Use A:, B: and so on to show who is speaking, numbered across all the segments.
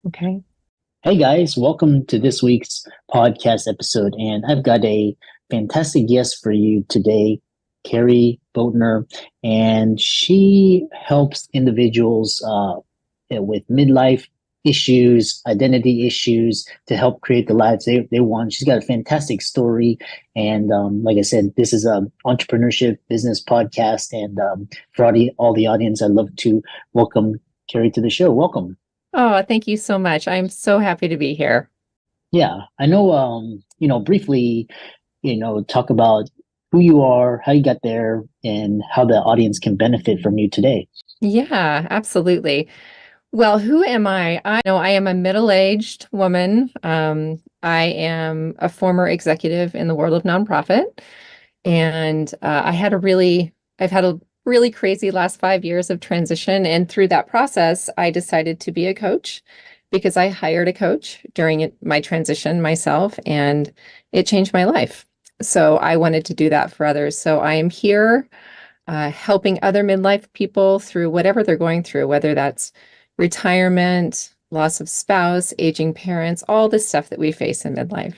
A: Okay.
B: Hey guys, welcome to this week's podcast episode. And I've got a fantastic guest for you today, Kari Boatner. And she helps individuals with midlife issues, identity issues to help create the lives they want. She's got a fantastic story. And like I said, this is an entrepreneurship business podcast. And for all the audience, I'd love to welcome Kari to the show. Welcome.
A: Oh, thank you so much. I'm so happy to be here.
B: Yeah, I know, briefly, talk about who you are, how you got there, and how the audience can benefit from you today.
A: Yeah, absolutely. Well, who am I? I know I am a middle-aged woman. I am a former executive in the world of nonprofit, and I've had a really crazy last 5 years of transition. And through that process, I decided to be a coach because I hired a coach during my transition myself, and it changed my life. So I wanted to do that for others. So I am here helping other midlife people through whatever they're going through, whether that's retirement, loss of spouse, aging parents, all the stuff that we face in midlife.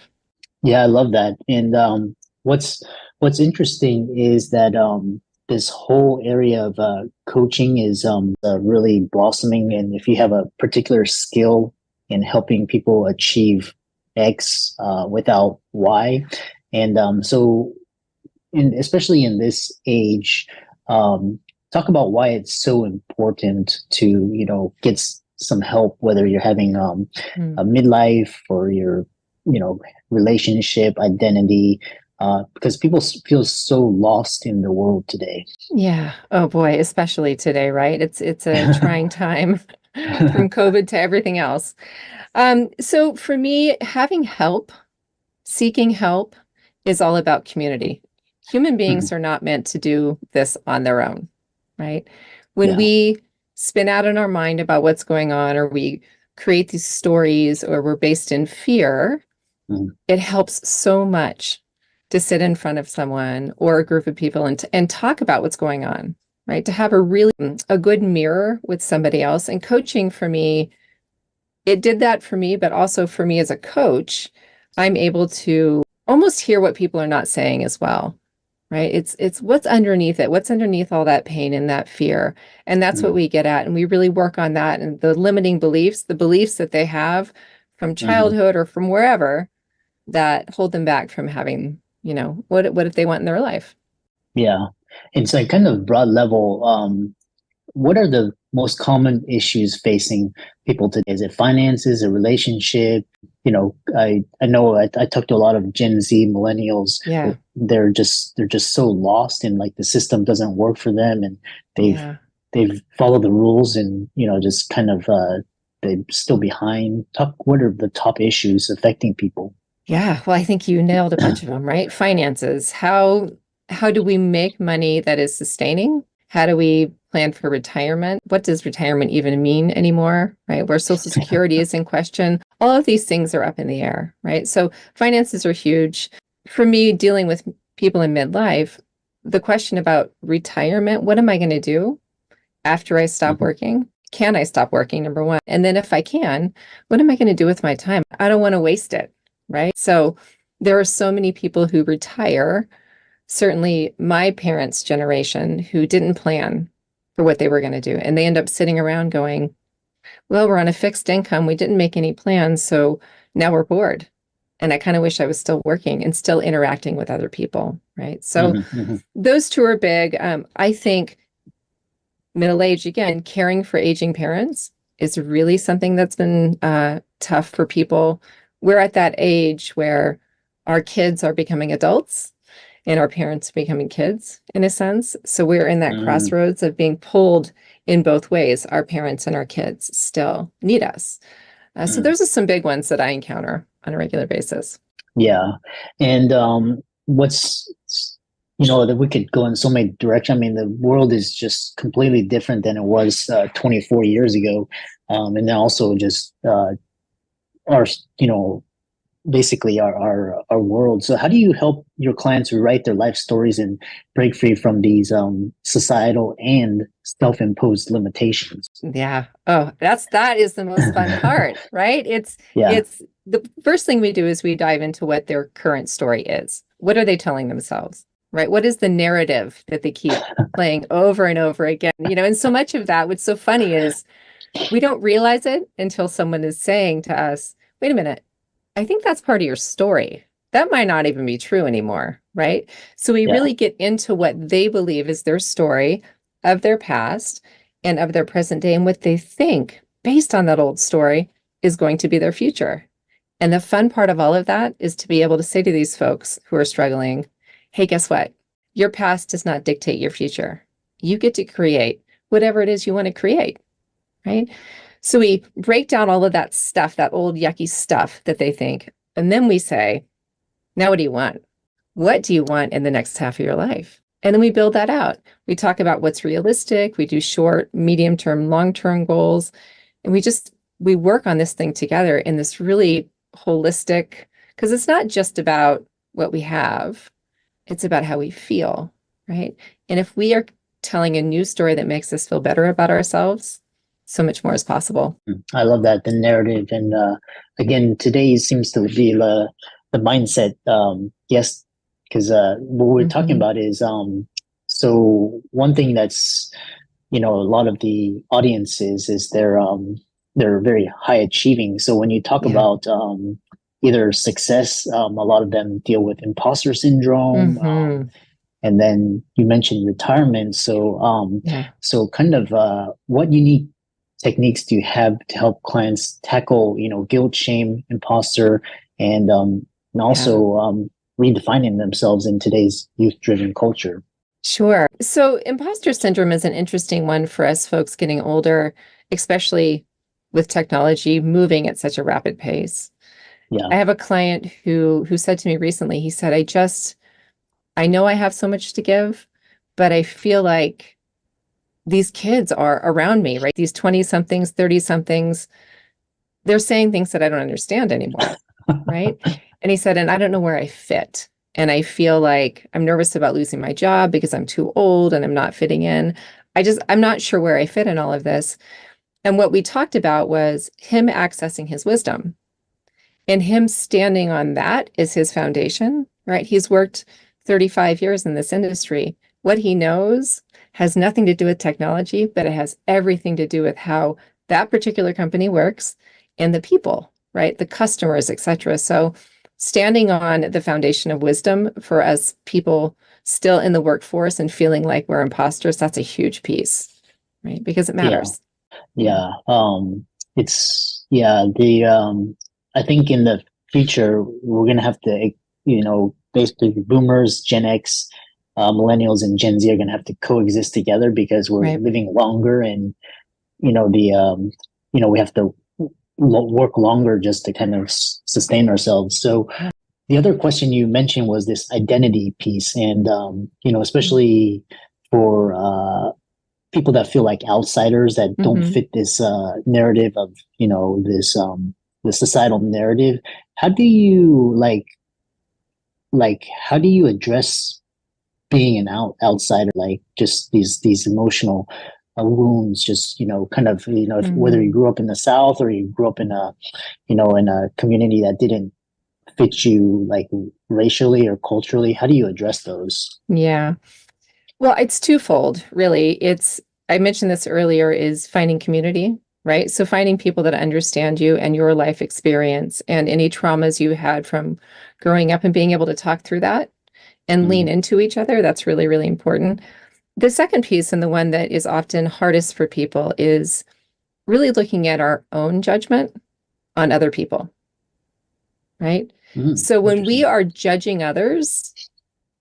B: Yeah, I love that. And what's what's interesting is that this whole area of coaching is really blossoming. And if you have a particular skill in helping people achieve X without Y, and especially in this age, talk about why it's so important to get some help, whether you're having
A: Mm.
B: a midlife or your relationship identity, because people feel so lost in the world today.
A: Yeah. Oh boy, especially today, right? It's a trying time from COVID to everything else. So for me, having help, seeking help is all about community. Human beings
B: Mhm.
A: are not meant to do this on their own, right? When
B: Yeah.
A: we spin out in our mind about what's going on, or we create these stories, or we're based in fear,
B: Mhm.
A: it helps so much to sit in front of someone or a group of people and talk about what's going on, right? To have a good mirror with somebody else. And coaching for me, it did that for me, but also for me as a coach, I'm able to almost hear what people are not saying as well, right? It's what's underneath it, what's underneath all that pain and that fear. And that's what
B: Mhm.
A: we get at. And we really work on that and the limiting beliefs, the beliefs that they have from
B: Mhm.
A: childhood or from wherever that hold them back from having, what if they want in their life?
B: Yeah. It's like kind of broad level. What are the most common issues facing people today? Is it finances, a relationship? I know I talk to a lot of Gen Z millennials.
A: Yeah.
B: They're just so lost in like the system doesn't work for them, and they've
A: Yeah.
B: they've followed the rules and just kind of they're still behind. What are the top issues affecting people?
A: Yeah. Well, I think you nailed a bunch of them, right? Finances. How do we make money that is sustaining? How do we plan for retirement? What does retirement even mean anymore, right? Where Social Security is in question. All of these things are up in the air, right? So finances are huge. For me, dealing with people in midlife, the question about retirement, what am I going to do after I stop
B: Mhm.
A: working? Can I stop working? Number one. And then if I can, what am I going to do with my time? I don't want to waste it, right? So there are so many people who retire, certainly my parents' generation, who didn't plan for what they were going to do. And they end up sitting around going, well, we're on a fixed income. We didn't make any plans. So now we're bored. And I kind of wish I was still working and still interacting with other people, right? So
B: Mhm. Mhm.
A: those two are big. I think middle age, again, caring for aging parents is really something that's been tough for people. We're at that age where our kids are becoming adults and our parents are becoming kids in a sense. So we're in that
B: Mhm.
A: crossroads of being pulled in both ways. Our parents and our kids still need us. So
B: Mhm.
A: those are some big ones that I encounter on a regular basis.
B: Yeah. And what's, that we could go in so many directions. I mean, the world is just completely different than it was 24 years ago. And then also just our, you know, basically our world. So how do you help your clients write their life stories and break free from these societal and self-imposed limitations.
A: Yeah. Oh, that is the most fun part, right?
B: Yeah.
A: It's the first thing we do is we dive into what their current story is. What are they telling themselves, right? What is the narrative that they keep playing over and over again? And so much of that, what's so funny is we don't realize it until someone is saying to us, wait a minute, I think that's part of your story. That might not even be true anymore, right? So we
B: Yeah.
A: really get into what they believe is their story of their past and of their present day and what they think based on that old story is going to be their future. And the fun part of all of that is to be able to say to these folks who are struggling, hey, guess what? Your past does not dictate your future. You get to create whatever it is you want to create, right? So we break down all of that stuff, that old yucky stuff that they think. And then we say, now what do you want? What do you want in the next half of your life? And then we build that out. We talk about what's realistic. We do short, medium term, long term goals. And we work on this thing together in this really holistic, because it's not just about what we have, it's about how we feel, right? And if we are telling a new story that makes us feel better about ourselves, so much more is possible.
B: I love that, the narrative. And again, today seems to be the mindset. Yes, because what we're talking about is so one thing that's, a lot of the audiences is they're very high achieving. So when you talk about either success, a lot of them deal with imposter syndrome. And then you mentioned retirement. So so kind of what unique techniques do you have to help clients tackle, guilt, shame, imposter, and also redefining themselves in today's youth-driven culture?
A: Sure. So imposter syndrome is an interesting one for us folks getting older, especially with technology moving at such a rapid pace.
B: Yeah.
A: I have a client who said to me recently, he said, I know I have so much to give, but I feel like these kids are around me, right? These 20-somethings, 30-somethings, they're saying things that I don't understand anymore, right? And he said, and I don't know where I fit. And I feel like I'm nervous about losing my job because I'm too old and I'm not fitting in. I'm not sure where I fit in all of this. And what we talked about was him accessing his wisdom and him standing on that is his foundation, right? He's worked 35 years in this industry. What he knows has nothing to do with technology, but it has everything to do with how that particular company works and the people, right? The customers, et cetera. So standing on the foundation of wisdom for us people still in the workforce and feeling like we're imposters, that's a huge piece, right? Because it matters.
B: Yeah. I think in the future, we're going to have to, basically boomers, Gen X, millennials and Gen Z are going to have to coexist together because we're living longer and, we have to work longer just to kind of sustain ourselves. So the other question you mentioned was this identity piece. And, especially for people that feel like outsiders that don't fit this narrative of, this the societal narrative. How do you how do you address being an outsider, like just these emotional wounds, just kind of whether you grew up in the South or you grew up in a in a community that didn't fit you like racially or culturally? How do you address those?
A: Yeah. Well, it's twofold, really. I mentioned this earlier, is finding community, right? So finding people that understand you and your life experience and any traumas you had from growing up and being able to talk through that and lean into each other. That's really, really important. The second piece, and the one that is often hardest for people, is really looking at our own judgment on other people, right? So when we are judging others,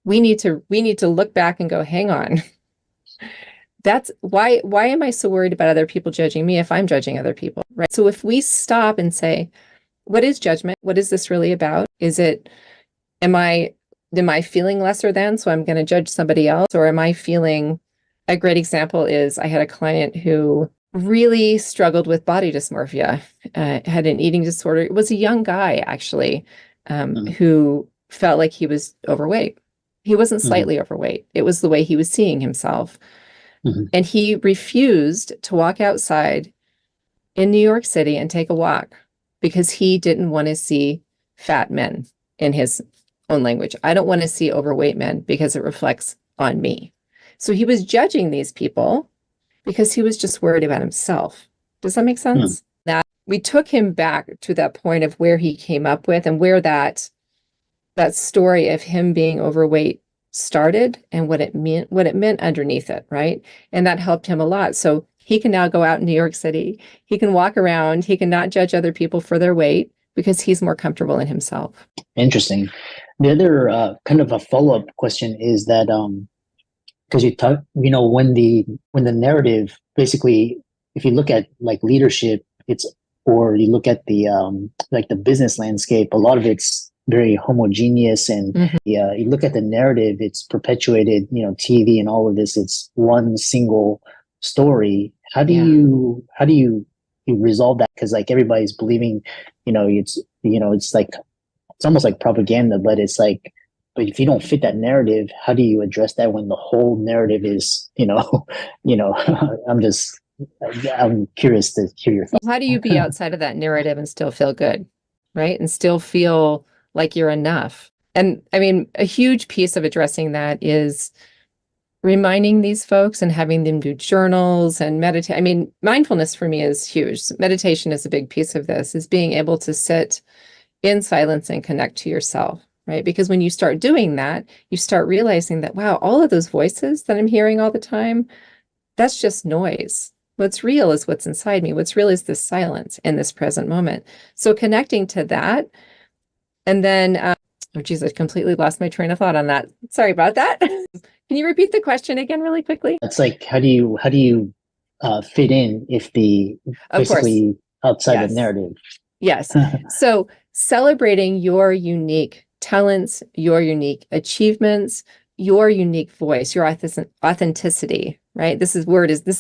A: we need to look back and go, hang on. That's why am I so worried about other people judging me if I'm judging other people, right? So if we stop and say, what is judgment? What is this really about? Am I feeling lesser than, so I'm going to judge somebody else? Or am I feeling, a great example is I had a client who really struggled with body dysmorphia, had an eating disorder. It was a young guy, actually, who felt like he was overweight. He wasn't slightly overweight. It was the way he was seeing himself.
B: Mhm.
A: And he refused to walk outside in New York City and take a walk because he didn't want to see fat men, in his own language. I don't want to see overweight men because it reflects on me. So he was judging these people because he was just worried about himself. Does that make
B: Mm.
A: sense? That we took him back to that point of where he came up with and where that story of him being overweight started and what it meant underneath it, right? And that helped him a lot. So he can now go out in New York City. He can walk around. He can not judge other people for their weight because he's more comfortable in himself.
B: Interesting. The other kind of a follow-up question is that because you talk, when the narrative basically, if you look at like leadership, it's or you look at the like the business landscape, a lot of it's very homogeneous, and
A: Mhm.
B: you look at the narrative, it's perpetuated. TV and all of this, it's one single story.
A: Yeah.
B: How do you resolve that? Because like everybody's believing, it's like it's almost like propaganda, but it's like, but if you don't fit that narrative, how do you address that when the whole narrative is, I'm just, I'm curious to hear your thoughts.
A: How do you be outside of that narrative and still feel good, right? And still feel like you're enough? And I mean, a huge piece of addressing that is reminding these folks and having them do journals and meditate. I mean, mindfulness for me is huge. Meditation is a big piece of this, is being able to sit in silence and connect to yourself, right? Because when you start doing that, you start realizing that, wow, all of those voices that I'm hearing all the time, that's just noise. What's real is what's inside me. What's real is this silence in this present moment. So connecting to that, and then, oh geez, I completely lost my train of thought on that. Sorry about that. Can you repeat the question again really quickly?
B: It's like, how do you fit in if the
A: Of course.
B: basically outside the
A: Yes.
B: narrative?
A: Yes. So celebrating your unique talents, your unique achievements, your unique voice, your authenticity, right? This is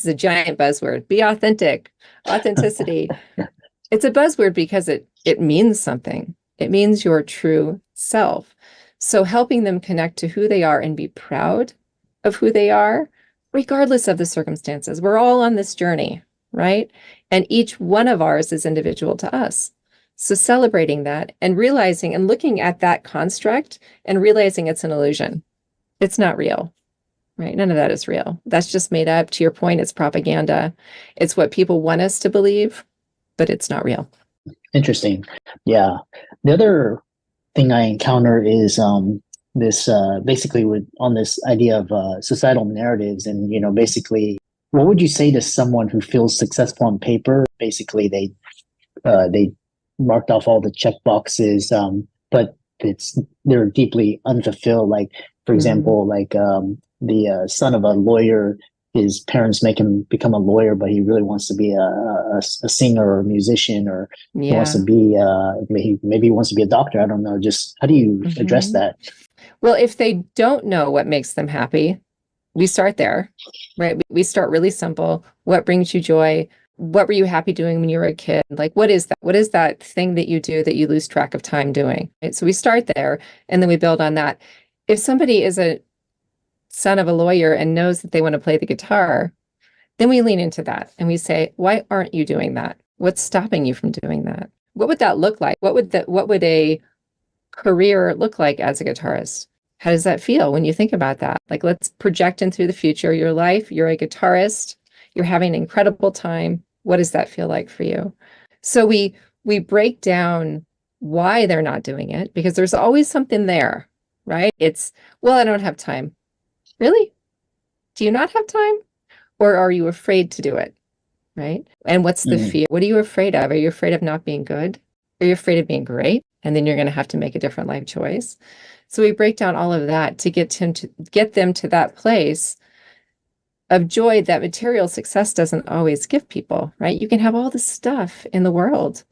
A: a giant buzzword. Be authentic, authenticity. It's a buzzword because it means something. It means your true self. So helping them connect to who they are and be proud of who they are, regardless of the circumstances. We're all on this journey, right? And each one of ours is individual to us. So celebrating that and realizing and looking at that construct and realizing it's an illusion. It's not real, right? None of that is real. That's just made up. To your point, it's propaganda. It's what people want us to believe, but it's not real.
B: Interesting. Yeah. The other thing I encounter is this basically with on this idea of societal narratives, and basically, what would you say to someone who feels successful on paper? Basically, they marked off all the check boxes, but they're deeply unfulfilled. Like, for example, like the son of a lawyer, his parents make him become a lawyer, but he really wants to be a singer or a musician, or he wants to
A: Yeah.
B: be maybe he wants to be a doctor. I don't know. Just how do you address
A: Mhm.
B: that?
A: Well, if they don't know what makes them happy, we start there, right? We start really simple. What brings you joy? What were you happy doing when you were a kid? Like, what is that? What is that thing that you do that you lose track of time doing? Right? So we start there and then we build on that. If somebody is a son of a lawyer and knows that they want to play the guitar, then we lean into that and we say, why aren't you doing that? What's stopping you from doing that? What would that look like? What would a career look like as a guitarist? How does that feel when you think about that? Like, let's project into the future, your life, you're a guitarist, you're having an incredible time. What does that feel like for you? So we break down why they're not doing it because there's always something there, right? It's, well, I don't have time. Really? Do you not have time? Or are you afraid to do it? Right? And what's the
B: Mhm.
A: fear? What are you afraid of? Are you afraid of not being good? Are you afraid of being great? And then you're going to have to make a different life choice. So we break down all of that to get them to that place of joy that material success doesn't always give people, right? You can have all the stuff in the world,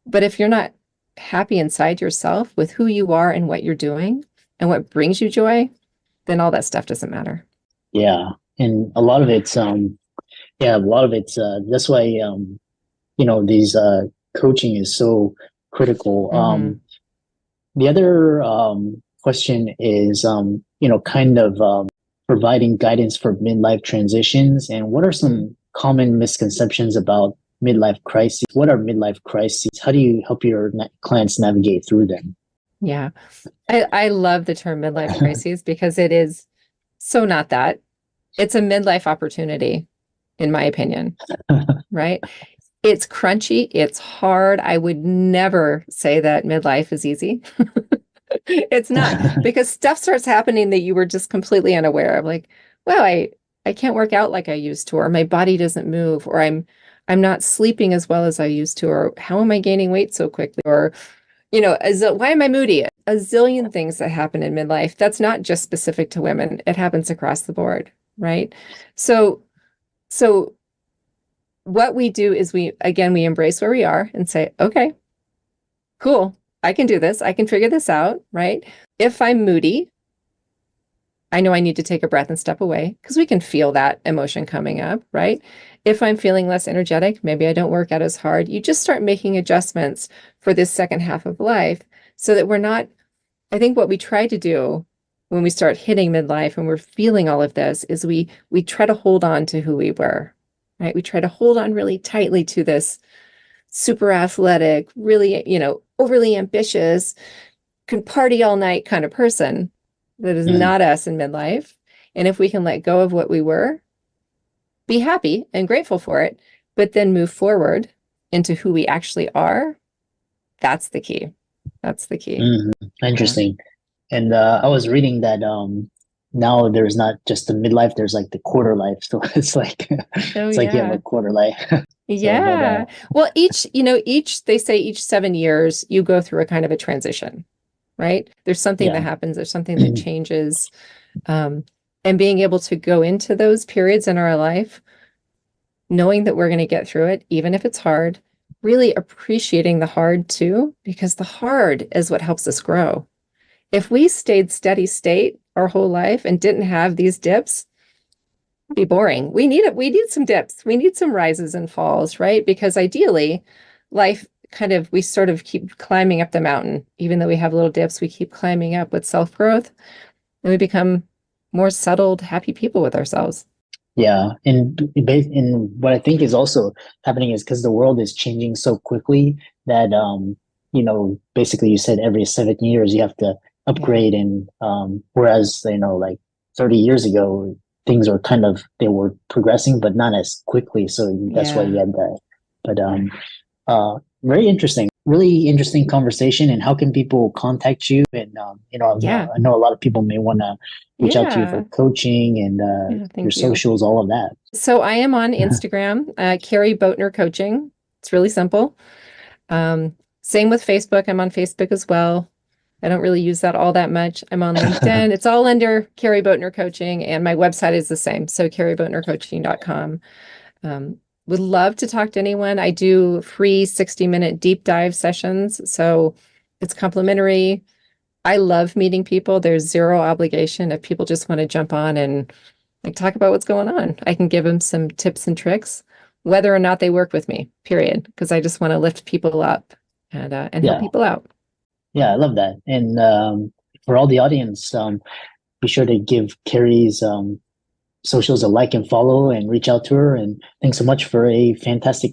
A: but if you're not happy inside yourself with who you are and what you're doing and what brings you joy, then all that stuff doesn't matter.
B: Yeah, and a lot of it's yeah, a lot of it's that's why these coaching is so critical.
A: Mm-hmm.
B: The other question is kind of providing guidance for midlife transitions. And what are some common misconceptions about midlife crises? What are midlife crises? How do you help your clients navigate through them?
A: Yeah. I love the term midlife crises because it is so not that. It's a midlife opportunity, in my opinion, right? It's crunchy. It's hard. I would never say that midlife is easy. It's not, because stuff starts happening that you were just completely unaware of. Like, well, I can't work out like I used to, or my body doesn't move, or I'm not sleeping as well as I used to, or how am I gaining weight so quickly? Or, why am I moody? A zillion things that happen in midlife. That's not just specific to women. It happens across the board, right? So, so what we do is we embrace where we are and say, okay, cool. I can do this. I can figure this out, right? If I'm moody, I know I need to take a breath and step away because we can feel that emotion coming up, right? If I'm feeling less energetic, maybe I don't work out as hard. You just start making adjustments for this second half of life so that we're not, I think what we try to do when we start hitting midlife and we're feeling all of this is we try to hold on to who we were, right? We try to hold on really tightly to this super athletic, really, overly ambitious, can party all night kind of person that is not us in midlife. And if we can let go of what we were, be happy and grateful for it, but then move forward into who we actually are, that's the key. That's the key.
B: Interesting. Yeah. And I was reading that now there's not just the midlife, there's like the quarter life. So it's like it's like you have a quarter life.
A: Yeah. Well, they say each 7 years you go through a kind of a transition, right? There's something that happens, there's something that changes. And being able to go into those periods in our life, knowing that we're going to get through it, even if it's hard, really appreciating the hard too, because the hard is what helps us grow. If we stayed steady state our whole life and didn't have these dips, it'd be boring. We need some dips. We need some rises and falls, right? Because ideally, life we sort of keep climbing up the mountain. Even though we have little dips, we keep climbing up with self-growth and we become more settled, happy people with ourselves.
B: Yeah. And what I think is also happening is because the world is changing so quickly that, basically you said every 7 years you have to upgrade. And whereas, like 30 years ago, things were they were progressing, but not as quickly. So that's why you had that. But very interesting, really interesting conversation. And how can people contact you? And, I know a lot of people may want to reach out to you for coaching and your socials, all of that.
A: So I am on Instagram, Kari Boatner Coaching. It's really simple. Same with Facebook. I'm on Facebook as well. I don't really use that all that much. I'm on LinkedIn. It's all under Kari Boatner Coaching, and my website is the same. So kariboatnercoaching.com. Would love to talk to anyone. I do free 60-minute deep dive sessions. So it's complimentary. I love meeting people. There's zero obligation. If people just want to jump on and talk about what's going on, I can give them some tips and tricks, whether or not they work with me, period. Because I just want to lift people up and help people out.
B: Yeah, I love that. And for all the audience, be sure to give Kari's socials a like and follow and reach out to her. And thanks so much for a fantastic